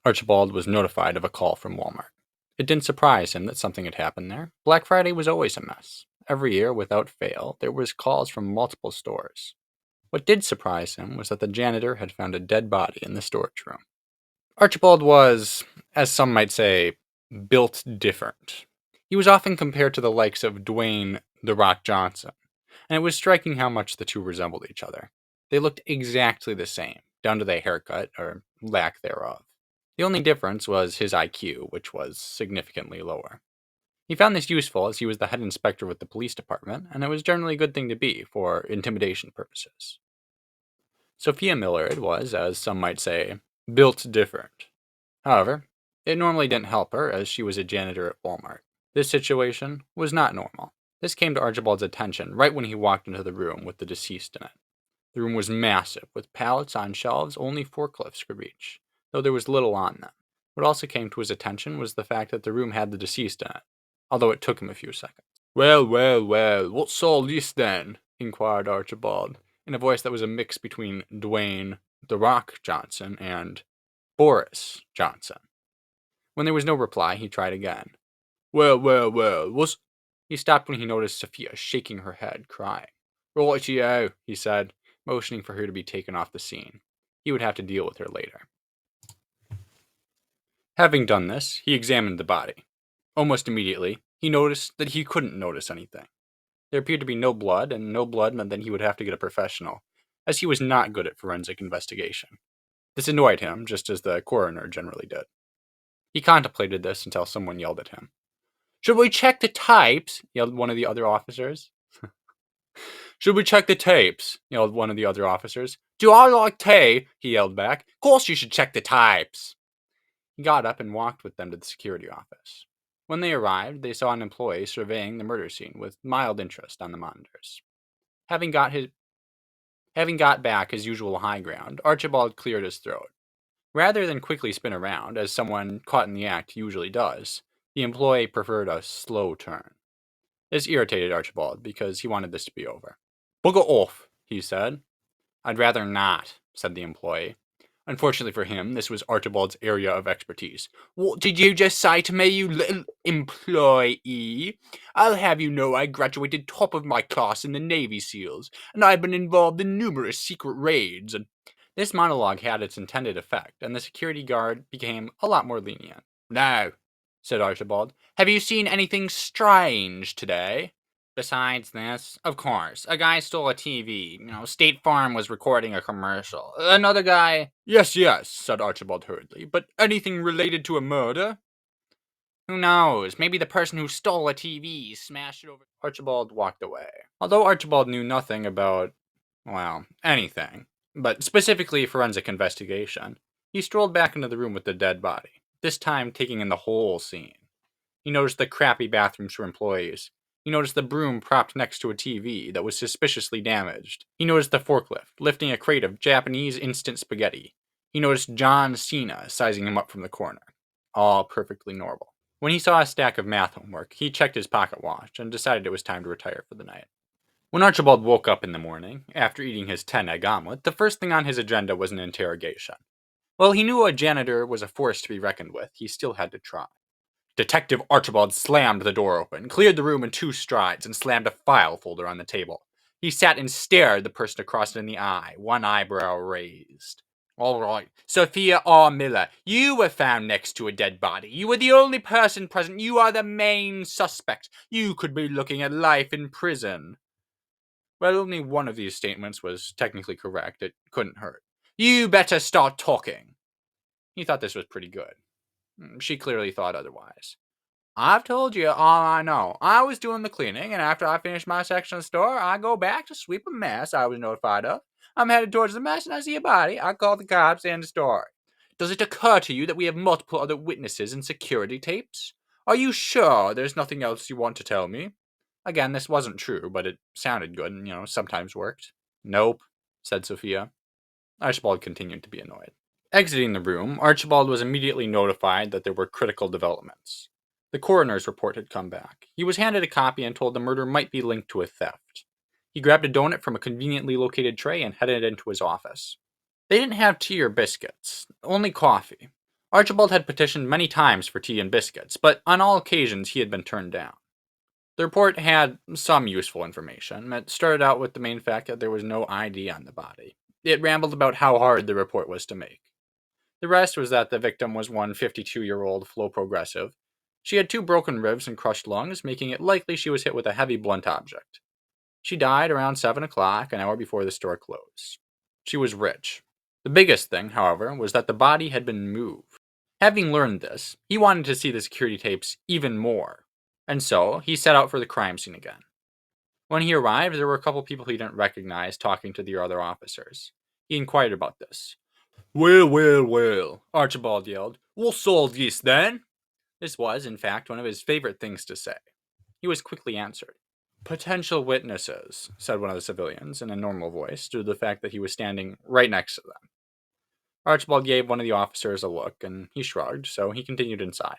Archibald was notified of a call from Walmart. It didn't surprise him that something had happened there. Black Friday was always a mess. Every year, without fail, there was calls from multiple stores. What did surprise him was that the janitor had found a dead body in the storage room. Archibald was, as some might say, built different. He was often compared to the likes of Dwayne "The Rock" Johnson, and it was striking how much the two resembled each other. They looked exactly the same, down to their haircut, or lack thereof. The only difference was his IQ, which was significantly lower. He found this useful as he was the head inspector with the police department, and it was generally a good thing to be for intimidation purposes. Sophia Millard was, as some might say, built different. However, it normally didn't help her as she was a janitor at Walmart. This situation was not normal. This came to Archibald's attention right when he walked into the room with the deceased in it. The room was massive, with pallets on shelves only forklifts could reach, though there was little on them. What also came to his attention was the fact that the room had the deceased in it, although it took him a few seconds. Well, what's all this then? Inquired Archibald, in a voice that was a mix between Dwayne "The Rock" Johnson and Boris Johnson. When there was no reply, he tried again. Well, what's... He stopped when he noticed Sophia shaking her head, crying. Righty-o, he said, motioning for her to be taken off the scene. He would have to deal with her later. Having done this, he examined the body. Almost immediately, he noticed that he couldn't notice anything. There appeared to be no blood, and no blood meant that he would have to get a professional, as he was not good at forensic investigation. This annoyed him, just as the coroner generally did. He contemplated this until someone yelled at him. Should we check the tapes? Yelled one of the other officers. Should we check the tapes? Yelled one of the other officers. Do I like tea? He yelled back. Of course you should check the tapes. He got up and walked with them to the security office. When they arrived, they saw an employee surveying the murder scene with mild interest on the monitors. Having got back his usual high ground, Archibald cleared his throat. Rather than quickly spin around, as someone caught in the act usually does, the employee preferred a slow turn. This irritated Archibald because he wanted this to be over. Bugger off, he said. I'd rather not, said the employee. Unfortunately for him, this was Archibald's area of expertise. What did you just say to me, you little employee? I'll have you know I graduated top of my class in the Navy SEALs, and I've been involved in numerous secret raids, and... This monologue had its intended effect, and the security guard became a lot more lenient. No, said Archibald. Have you seen anything strange today? Besides this, of course, a guy stole a TV. State Farm was recording a commercial. Another guy... Yes, said Archibald hurriedly, but anything related to a murder? Who knows? Maybe the person who stole a TV smashed it over... Archibald walked away. Although Archibald knew nothing about, anything, but specifically forensic investigation, he strolled back into the room with the dead body, this time taking in the whole scene. He noticed the crappy bathrooms for employees. He noticed the broom propped next to a TV that was suspiciously damaged. He noticed the forklift lifting a crate of Japanese instant spaghetti. He noticed John Cena sizing him up from the corner. All perfectly normal. When he saw a stack of math homework, he checked his pocket watch and decided it was time to retire for the night. When Archibald woke up in the morning, after eating his 10-egg omelet, the first thing on his agenda was an interrogation. While he knew a janitor was a force to be reckoned with, he still had to try. Detective Archibald slammed the door open, cleared the room in 2 strides, and slammed a file folder on the table. He sat and stared the person across it in the eye, one eyebrow raised. All right, Sophia R. Miller, you were found next to a dead body. You were the only person present. You are the main suspect. You could be looking at life in prison. Well, only one of these statements was technically correct. It couldn't hurt. You better start talking. He thought this was pretty good. She clearly thought otherwise. I've told you all I know. I was doing the cleaning, and after I finish my section of the store, I go back to sweep a mess I was notified of. I'm headed towards the mess, and I see a body. I call the cops and the story. Does it occur to you that we have multiple other witnesses and security tapes? Are you sure there's nothing else you want to tell me? Again, this wasn't true, but it sounded good and, sometimes worked. Nope, said Sophia. Archibald continued to be annoyed. Exiting the room, Archibald was immediately notified that there were critical developments. The coroner's report had come back. He was handed a copy and told the murder might be linked to a theft. He grabbed a donut from a conveniently located tray and headed into his office. They didn't have tea or biscuits, only coffee. Archibald had petitioned many times for tea and biscuits, but on all occasions he had been turned down. The report had some useful information. It started out with the main fact that there was no ID on the body. It rambled about how hard the report was to make. The rest was that the victim was one 52-year-old flow progressive. She had 2 broken ribs and crushed lungs, making it likely she was hit with a heavy blunt object. She died around 7 o'clock, an hour before the store closed. She was rich. The biggest thing, however, was that the body had been moved. Having learned this, he wanted to see the security tapes even more, and so he set out for the crime scene again. When he arrived, there were a couple people he didn't recognize talking to the other officers. He inquired about this. "Well, well, well," Archibald yelled. "We'll solve this then." This was, in fact, one of his favorite things to say. He was quickly answered. "Potential witnesses," said one of the civilians in a normal voice, due to the fact that he was standing right next to them. Archibald gave one of the officers a look, and he shrugged, so he continued inside.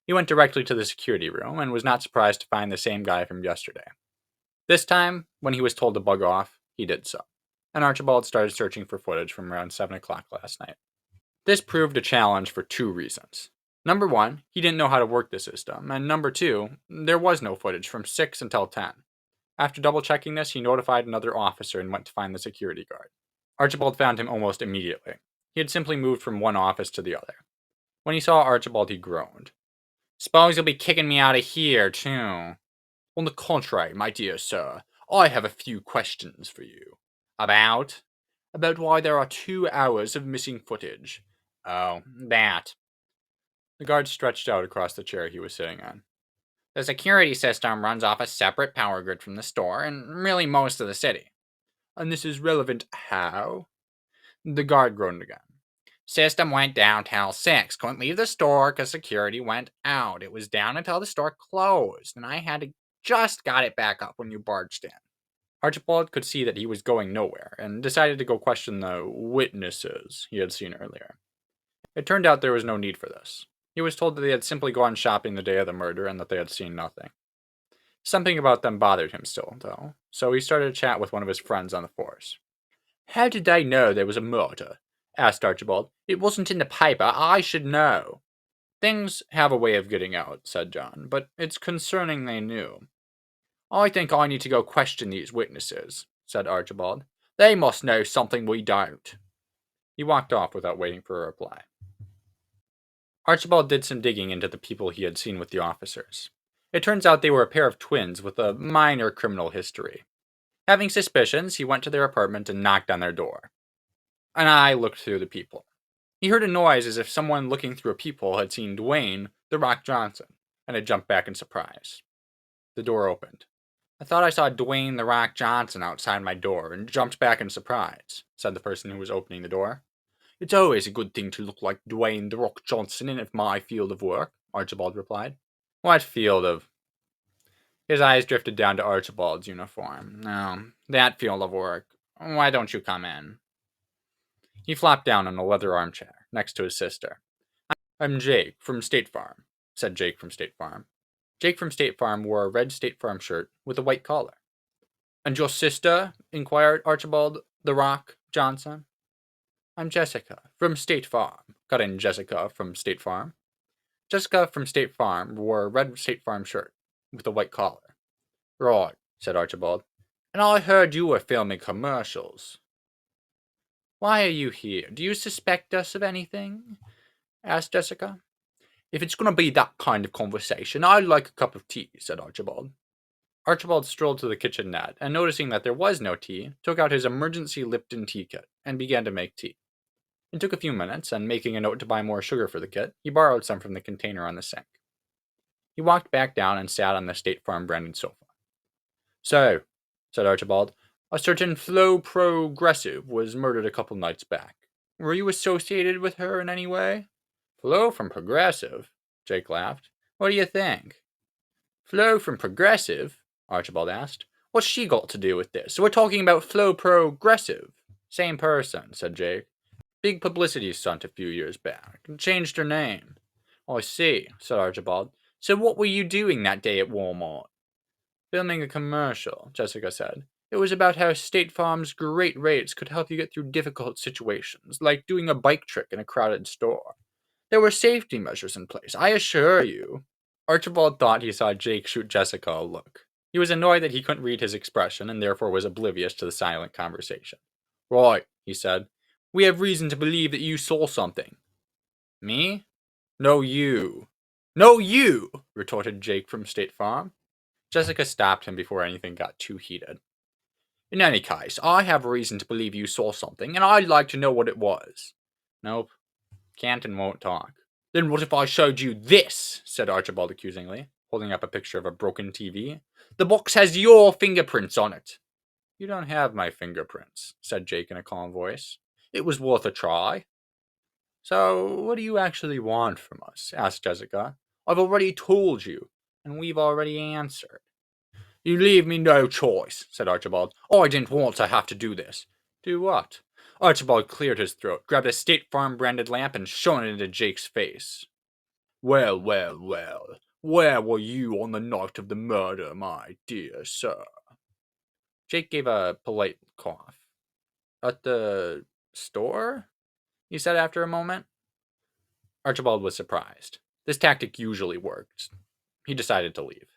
He went directly to the security room, and was not surprised to find the same guy from yesterday. This time, when he was told to bug off, he did so, and Archibald started searching for footage from around 7 o'clock last night. This proved a challenge for 2 reasons. Number 1, he didn't know how to work the system, and number 2, there was no footage from 6 until 10. After double-checking this, he notified another officer and went to find the security guard. Archibald found him almost immediately. He had simply moved from one office to the other. When he saw Archibald, he groaned. "Suppose you'll be kicking me out of here, too." "On the contrary, my dear sir, I have a few questions for you." "About?" "About why there are 2 hours of missing footage." "Oh, that." The guard stretched out across the chair he was sitting on. "The security system runs off a separate power grid from the store, and really most of the city." "And this is relevant how?" The guard groaned again. "System went down till 6. Couldn't leave the store because security went out. It was down until the store closed, and I had to just got it back up when you barged in." Archibald could see that he was going nowhere, and decided to go question the witnesses he had seen earlier. It turned out there was no need for this. He was told that they had simply gone shopping the day of the murder and that they had seen nothing. Something about them bothered him still, though, so he started a chat with one of his friends on the force. "How did they know there was a murder?" asked Archibald. "It wasn't in the paper. I should know." "Things have a way of getting out," said John, "but it's concerning they knew." "I think I need to go question these witnesses," said Archibald. "They must know something we don't." He walked off without waiting for a reply. Archibald did some digging into the people he had seen with the officers. It turns out they were a pair of twins with a minor criminal history. Having suspicions, he went to their apartment and knocked on their door. An eye looked through the peephole. He heard a noise as if someone looking through a peephole had seen Dwayne, the Rock Johnson, and had jumped back in surprise. The door opened. "I thought I saw Dwayne the Rock Johnson outside my door and jumped back in surprise," said the person who was opening the door. "It's always a good thing to look like Dwayne the Rock Johnson in my field of work," Archibald replied. "What field of—" His eyes drifted down to Archibald's uniform. "Oh, that field of work. Why don't you come in?" He flopped down on a leather armchair next to his sister. "I'm Jake from State Farm," said Jake from State Farm. Jake from State Farm wore a red State Farm shirt with a white collar. "And your sister?" inquired Archibald the Rock Johnson. "I'm Jessica from State Farm," cut in Jessica from State Farm. Jessica from State Farm wore a red State Farm shirt with a white collar. "Right," said Archibald. "And I heard you were filming commercials." "Why are you here? Do you suspect us of anything?" asked Jessica. "If it's going to be that kind of conversation, I'd like a cup of tea," said Archibald. Archibald strolled to the kitchen net, and noticing that there was no tea, took out his emergency Lipton tea kit, and began to make tea. It took a few minutes, and making a note to buy more sugar for the kit, he borrowed some from the container on the sink. He walked back down and sat on the State Farm branded sofa. "So," said Archibald, "a certain Flo Progressive was murdered a couple nights back. Were you associated with her in any way?" "Flo from Progressive?" Jake laughed. "What do you think?" "Flo from Progressive?" Archibald asked. "What's she got to do with this? We're talking about Flo Progressive." "Same person," said Jake. "Big publicity stunt a few years back. Changed her name." "I see," said Archibald. "So what were you doing that day at Walmart?" "Filming a commercial," Jessica said. "It was about how State Farm's great rates could help you get through difficult situations, like doing a bike trick in a crowded store." There were safety measures in place, I assure you. Archibald thought he saw Jake shoot Jessica a look. He was annoyed that he couldn't read his expression and therefore was oblivious to the silent conversation. Right, he said. We have reason to believe that you saw something. Me? No, you. No, you! Retorted Jake from State Farm. Jessica stopped him before anything got too heated. In any case, I have reason to believe you saw something, and I'd like to know what it was. Nope. Can't and won't talk. Then what if I showed you this? Said Archibald accusingly, holding up a picture of a broken TV. The box has your fingerprints on it. You don't have my fingerprints, said Jake in a calm voice. It was worth a try. So, what do you actually want from us? Asked Jessica. I've already told you, and we've already answered. You leave me no choice, said Archibald. I didn't want to have to do this. Do what? Archibald cleared his throat, grabbed a State Farm branded lamp, and shone it into Jake's face. Well, well, well. Where were you on the night of the murder, my dear sir? Jake gave a polite cough. At the store? He said after a moment. Archibald was surprised. This tactic usually worked. He decided to leave.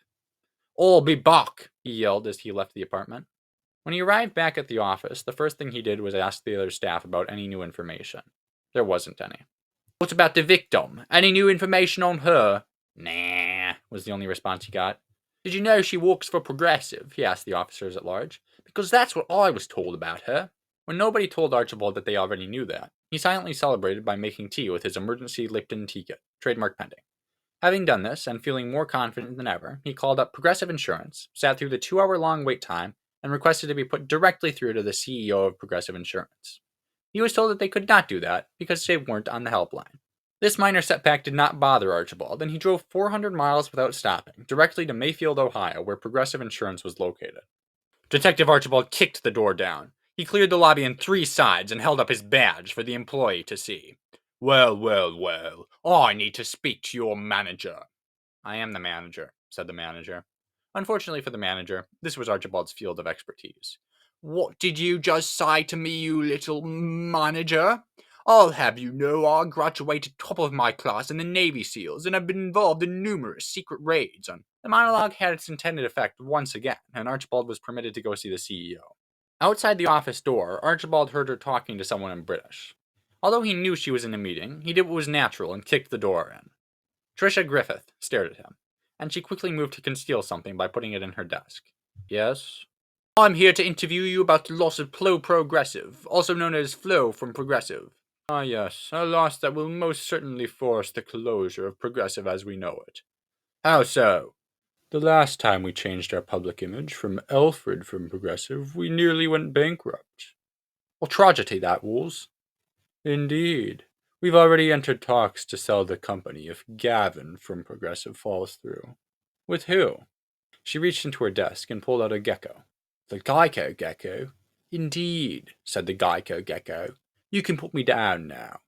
I'll be back, he yelled as he left the apartment. When he arrived back at the office, the first thing he did was ask the other staff about any new information. There wasn't any. What about the victim? Any new information on her? Nah, was the only response he got. Did you know she works for Progressive? He asked the officers at large. Because that's what I was told about her. When nobody told Archibald that they already knew that, he silently celebrated by making tea with his emergency Lipton tea kit, trademark pending. Having done this, and feeling more confident than ever, he called up Progressive Insurance, sat through the 2-hour-long wait time, and requested to be put directly through to the CEO of Progressive Insurance. He was told that they could not do that because they weren't on the helpline. This minor setback did not bother Archibald, and he drove 400 miles without stopping, directly to Mayfield, Ohio, where Progressive Insurance was located. Detective Archibald kicked the door down. He cleared the lobby on 3 sides and held up his badge for the employee to see. Well, well, well, I need to speak to your manager. I am the manager, said the manager. Unfortunately for the manager, this was Archibald's field of expertise. What did you just say to me, you little manager? I'll have you know I graduated top of my class in the Navy SEALs and have been involved in numerous secret raids. The monologue had its intended effect once again, and Archibald was permitted to go see the CEO. Outside the office door, Archibald heard her talking to someone in British. Although he knew she was in a meeting, he did what was natural and kicked the door in. Tricia Griffith stared at him, and she quickly moved to conceal something by putting it in her desk. Yes? I'm here to interview you about the loss of Flo Progressive, also known as Flo from Progressive. Ah yes, a loss that will most certainly force the closure of Progressive as we know it. How so? The last time we changed our public image from Alfred from Progressive, we nearly went bankrupt. A tragedy that was. Indeed. We've already entered talks to sell the company if Gavin from Progressive falls through. With who? She reached into her desk and pulled out a gecko. The Geico gecko? Indeed, said the Geico gecko. You can put me down now.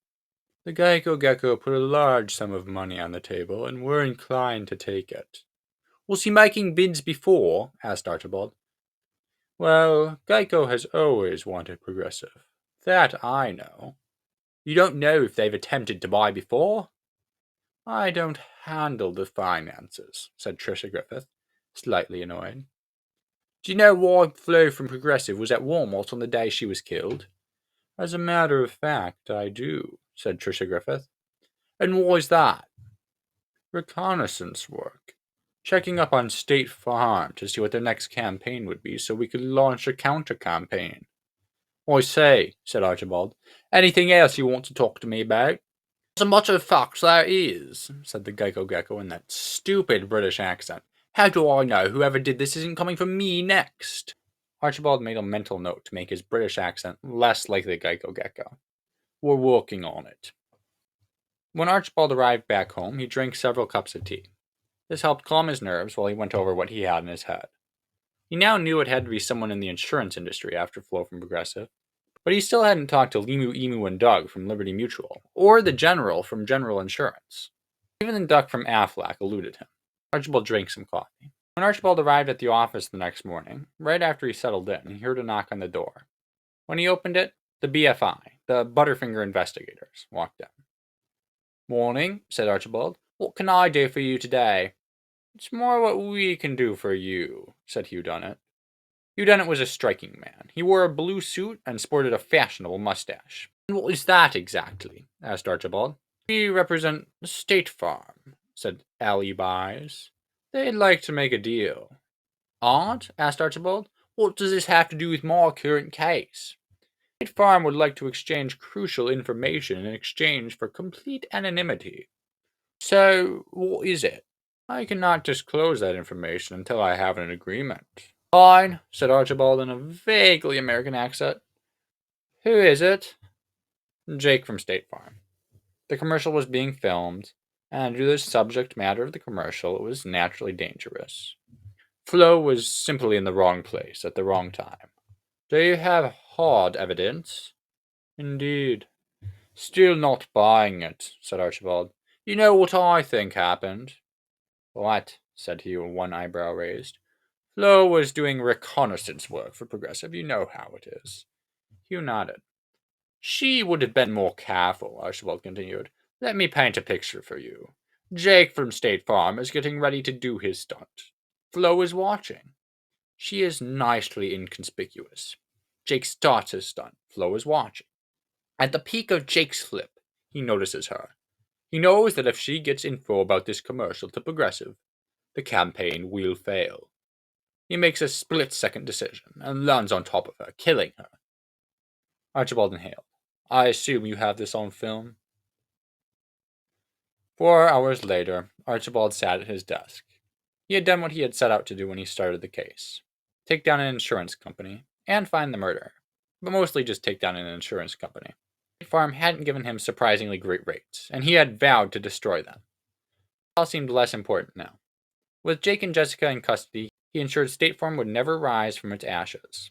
The Geico gecko put a large sum of money on the table, and were inclined to take it. Was he making bids before? Asked Archibald. Well, Geico has always wanted Progressive. That I know. You don't know if they've attempted to buy before? I don't handle the finances, said Tricia Griffith, slightly annoyed. Do you know why Flo from Progressive was at Walmart on the day she was killed? As a matter of fact, I do, said Tricia Griffith. And why's that? Reconnaissance work. Checking up on State Farm to see what their next campaign would be so we could launch a counter-campaign. I say, said Archibald. Anything else you want to talk to me about? As a matter of fact, there is, said the Geico Gecko in that stupid British accent. How do I know whoever did this isn't coming for me next? Archibald made a mental note to make his British accent less like the Geico Gecko. We're working on it. When Archibald arrived back home, he drank several cups of tea. This helped calm his nerves while he went over what he had in his head. He now knew it had to be someone in the insurance industry after Flo from Progressive, but he still hadn't talked to Limu, Emu, and Doug from Liberty Mutual, or the General from General Insurance. Even the Duck from Aflac eluded him. Archibald drank some coffee. When Archibald arrived at the office the next morning, right after he settled in, he heard a knock on the door. When he opened it, the BFI, the Butterfinger investigators, walked in. Morning, said Archibald. What can I do for you today? It's more what we can do for you, said Hugh Dunnett. Hugh Dunnett was a striking man. He wore a blue suit and sported a fashionable mustache. And what is that exactly? Asked Archibald. We represent State Farm, said Allie Byes. They'd like to make a deal. Aunt? Asked Archibald. What does this have to do with my current case? State Farm would like to exchange crucial information in exchange for complete anonymity. So, what is it? I cannot disclose that information until I have an agreement. Fine, said Archibald in a vaguely American accent. Who is it? Jake from State Farm. The commercial was being filmed, and due to the subject matter of the commercial, it was naturally dangerous. Flo was simply in the wrong place at the wrong time. Do you have hard evidence? Indeed. Still not buying it, said Archibald. You know what I think happened? What? Said he, with one eyebrow raised. Flo was doing reconnaissance work for Progressive. You know how it is. Hugh nodded. She would have been more careful, Archibald continued. Let me paint a picture for you. Jake from State Farm is getting ready to do his stunt. Flo is watching. She is nicely inconspicuous. Jake starts his stunt. Flo is watching. At the peak of Jake's flip, he notices her. He knows that if she gets info about this commercial to Progressive, the campaign will fail. He makes a split-second decision and lands on top of her, killing her. Archibald inhaled. I assume you have this on film? 4 hours later, Archibald sat at his desk. He had done what he had set out to do when he started the case. Take down an insurance company, and find the murderer. But mostly just take down an insurance company. State Farm hadn't given him surprisingly great rates, and he had vowed to destroy them. It all seemed less important now. With Jake and Jessica in custody, he ensured State Farm would never rise from its ashes.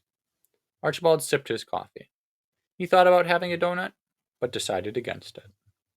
Archibald sipped his coffee. He thought about having a donut, but decided against it.